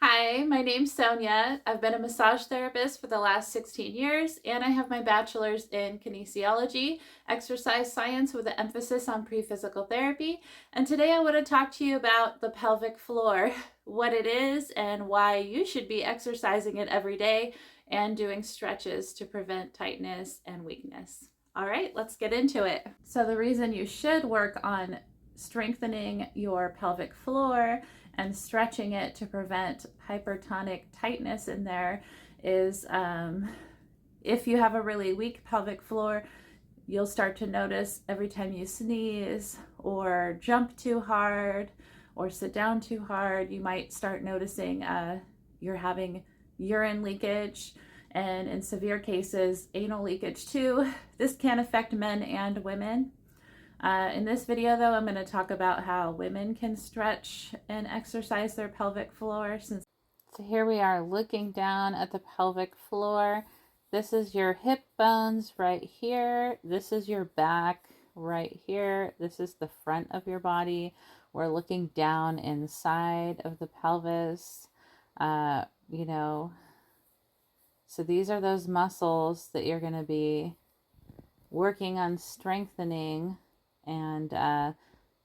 Hi, my name's Sonia. I've been a massage therapist for the last 16 years, and I have my bachelor's in kinesiology, exercise science with an emphasis on pre-physical therapy. And today I want to talk to you about the pelvic floor, what it is, and why you should be exercising it every day and doing stretches to prevent tightness and weakness. All right, let's get into it. So the reason you should work on strengthening your pelvic floor and stretching it to prevent hypertonic tightness in there is if you have a really weak pelvic floor, you'll start to notice every time you sneeze or jump too hard or sit down too hard, you might start noticing you're having urine leakage, and in severe cases, anal leakage too. This can affect men and women. In this video though, I'm going to talk about how women can stretch and exercise their pelvic floor. So here we are looking down at the pelvic floor. This is your hip bones right here. This is your back right here. This is the front of your body. We're looking down inside of the pelvis, so these are those muscles that you're going to be working on strengthening and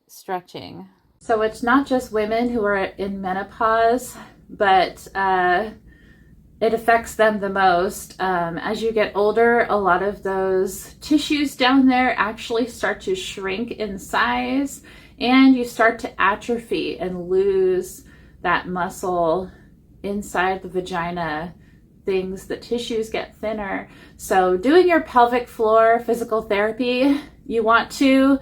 stretching. So it's not just women who are in menopause, but it affects them the most. As you get older, a lot of those tissues down there actually start to shrink in size, and you start to atrophy and lose that muscle inside the vagina. The tissues get thinner. So doing your pelvic floor physical therapy, you want to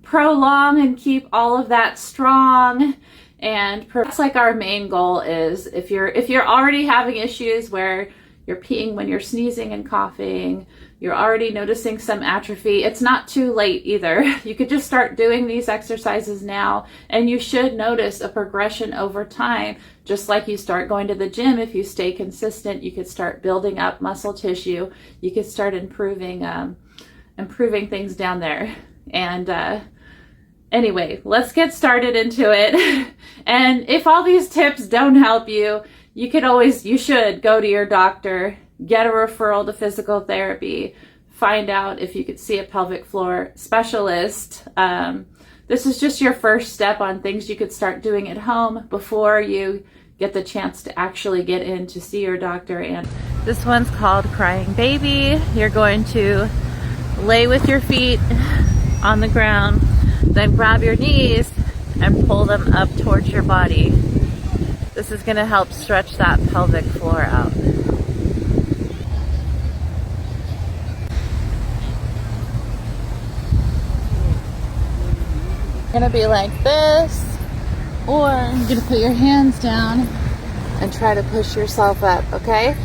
prolong and keep all of that strong. And that's like our main goal is if you're already having issues where you're peeing when you're sneezing and coughing, you're already noticing some atrophy, it's not too late either. You could just start doing these exercises now, and you should notice a progression over time. Just like you start going to the gym, if you stay consistent, you could start building up muscle tissue. You could start improving things down there. And anyway, let's get started into it. And if all these tips don't help you, you should go to your doctor, get a referral to physical therapy, find out if you could see a pelvic floor specialist. This is just your first step on things you could start doing at home before you get the chance to actually get in to see your doctor. And this one's called Crying Baby. You're going to lay with your feet on the ground, then grab your knees and pull them up towards your body. This is going to help stretch that pelvic floor out. You're going to be like this, or you're going to put your hands down and try to push yourself up, okay?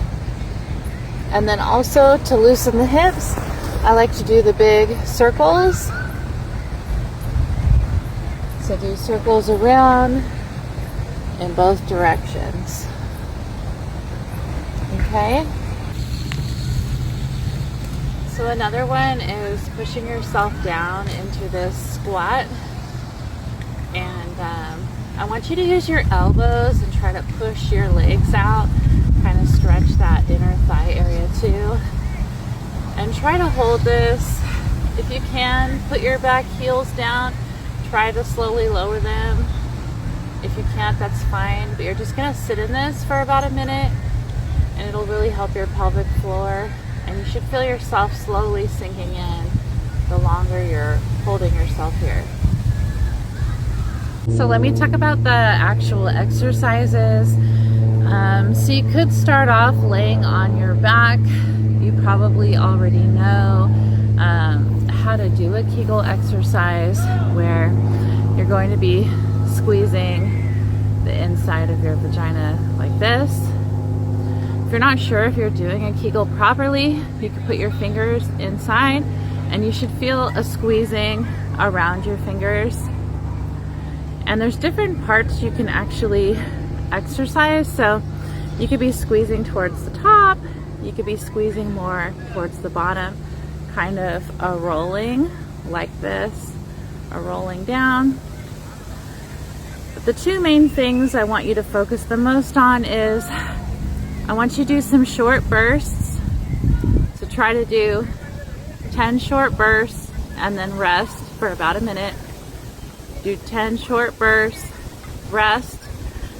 And then also to loosen the hips, I like to do the big circles. So do circles around in both directions. Okay? So another one is pushing yourself down into this squat. And I want you to use your elbows and try to push your legs out, kind of stretch that inner thigh area too. And try to hold this. If you can, put your back heels down. Try to slowly lower them. If you can't, that's fine, but you're just gonna sit in this for about a minute, and it'll really help your pelvic floor, and you should feel yourself slowly sinking in the longer you're holding yourself here. So let me talk about the actual exercises. So you could start off laying on your back. You probably already know how to do a Kegel exercise where you're going to be squeezing the inside of your vagina like this. If you're not sure if you're doing a Kegel properly, you can put your fingers inside and you should feel a squeezing around your fingers. And there's different parts you can actually exercise. So you could be squeezing towards the top, you could be squeezing more towards the bottom, kind of a rolling like this, a rolling down. the two main things I want you to focus the most on is I want you to do some short bursts. So try to do 10 short bursts and then rest for about a minute. Do 10 short bursts, rest,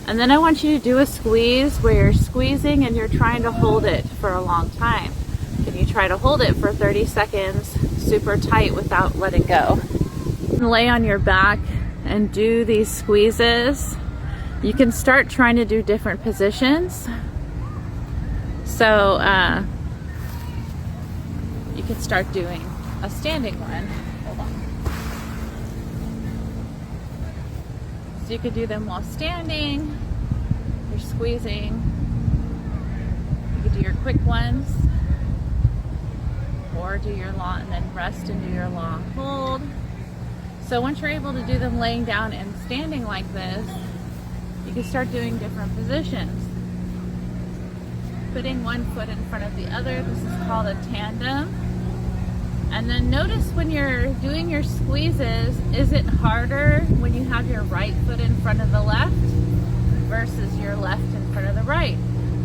and then I want you to do a squeeze where you're squeezing and you're trying to hold it for a long time. Can you try to hold it for 30 seconds super tight without letting go? Lay on your back and do these squeezes. You can start trying to do different positions. So you can start doing a standing one. Hold on. So you could do them while standing. You're squeezing. You could do your quick ones, or do your long and then rest and do your long hold. So once you're able to do them laying down and standing like this, you can start doing different positions. Putting one foot in front of the other. This is called a tandem. And then notice when you're doing your squeezes, is it harder when you have your right foot in front of the left versus your left in front of the right?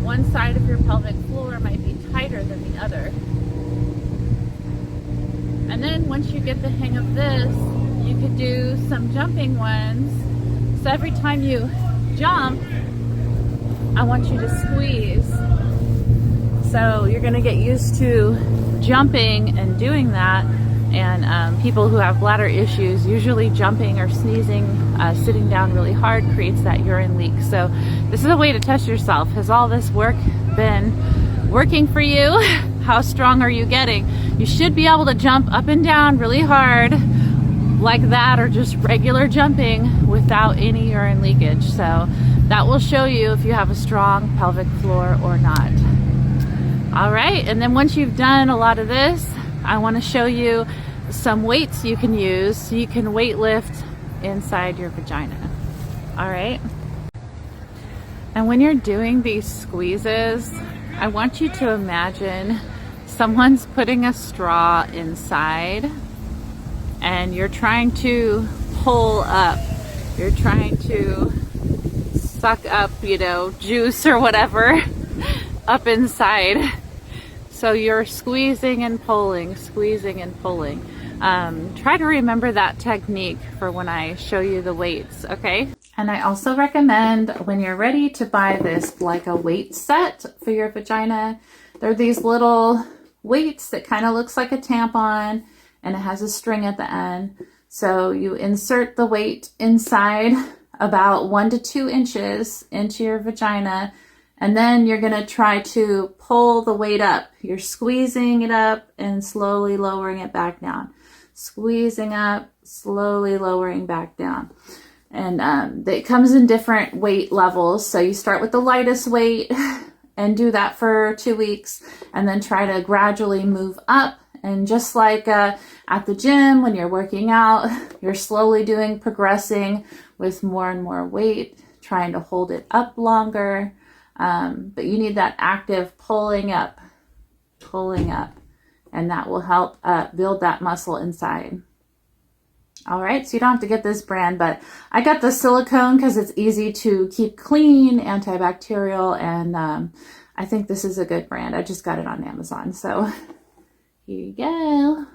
One side of your pelvic floor might be tighter than the other. And then once you get the hang of this, you could do some jumping ones. So every time you jump, I want you to squeeze. So you're gonna get used to jumping and doing that. And people who have bladder issues, usually jumping or sneezing, sitting down really hard creates that urine leak. So this is a way to test yourself. Has all this work been working for you? How strong are you getting? You should be able to jump up and down really hard like that, or just regular jumping without any urine leakage. So that will show you if you have a strong pelvic floor or not. All right, and then once you've done a lot of this, I want to show you some weights you can use so you can weight lift inside your vagina. All right. And when you're doing these squeezes, I want you to imagine someone's putting a straw inside and you're trying to pull up. You're trying to suck up, juice or whatever up inside. So you're squeezing and pulling, squeezing and pulling. Try to remember that technique for when I show you the weights, okay? And I also recommend when you're ready to buy this like a weight set for your vagina, there are these little weights that kind of looks like a tampon and it has a string at the end. So you insert the weight inside about 1 to 2 inches into your vagina, and then you're gonna try to pull the weight up. You're squeezing it up and slowly lowering it back down. Squeezing up, slowly lowering back down. And it comes in different weight levels. So you start with the lightest weight and do that for 2 weeks, and then try to gradually move up. And just like at the gym, when you're working out, you're slowly progressing with more and more weight, trying to hold it up longer. But you need that active pulling up, and that will help build that muscle inside. All right, so you don't have to get this brand, but I got the silicone because it's easy to keep clean, antibacterial, and I think this is a good brand. I just got it on Amazon, so here you go.